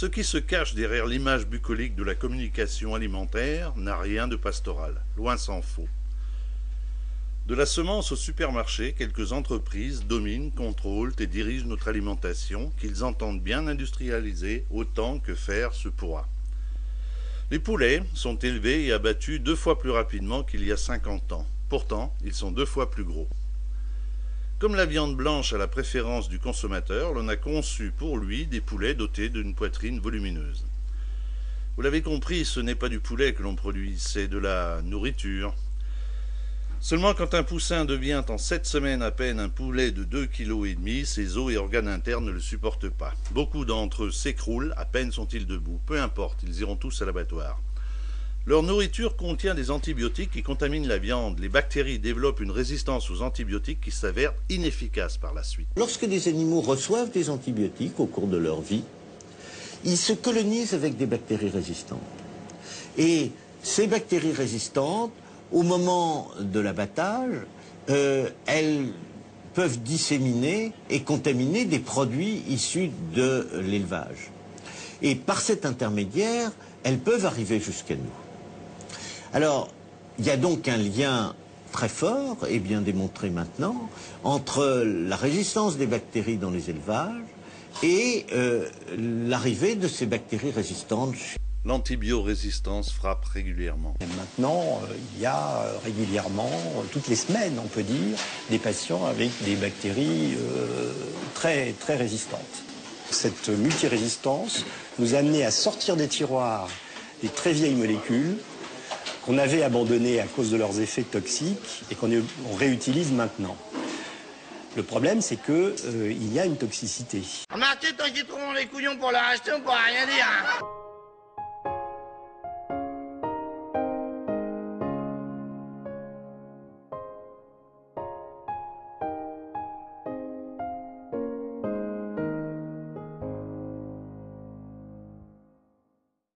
Ce qui se cache derrière l'image bucolique de la communication alimentaire n'a rien de pastoral, loin s'en faut. De la semence au supermarché, quelques entreprises dominent, contrôlent et dirigent notre alimentation, qu'ils entendent bien industrialiser autant que faire se pourra. Les poulets sont élevés et abattus 2 fois plus rapidement qu'il y a 50 ans. Pourtant, ils sont 2 fois plus gros. Comme la viande blanche a la préférence du consommateur, l'on a conçu pour lui des poulets dotés d'une poitrine volumineuse. Vous l'avez compris, ce n'est pas du poulet que l'on produit, c'est de la nourriture. Seulement quand un poussin devient en 7 semaines à peine un poulet de 2,5 kg, ses os et organes internes ne le supportent pas. Beaucoup d'entre eux s'écroulent, à peine sont-ils debout. Peu importe, ils iront tous à l'abattoir. Leur nourriture contient des antibiotiques qui contaminent la viande. Les bactéries développent une résistance aux antibiotiques qui s'avère inefficace par la suite. Lorsque des animaux reçoivent des antibiotiques au cours de leur vie, ils se colonisent avec des bactéries résistantes. Et ces bactéries résistantes, au moment de l'abattage, elles peuvent disséminer et contaminer des produits issus de l'élevage. Et par cet intermédiaire, elles peuvent arriver jusqu'à nous. Alors, il y a donc un lien très fort, et bien démontré maintenant, entre la résistance des bactéries dans les élevages et l'arrivée de ces bactéries résistantes. L'antibiorésistance frappe régulièrement. Et maintenant, il y a régulièrement, toutes les semaines, on peut dire, des patients avec des bactéries très résistantes. Cette multirésistance nous a amené à sortir des tiroirs des très vieilles molécules qu'on avait abandonnées à cause de leurs effets toxiques et qu'on réutilise maintenant. Le problème, c'est qu'il y a une toxicité. Remarquez, tant qu'ils trouveront les couillons pour la racheter, on pourra rien dire. Hein.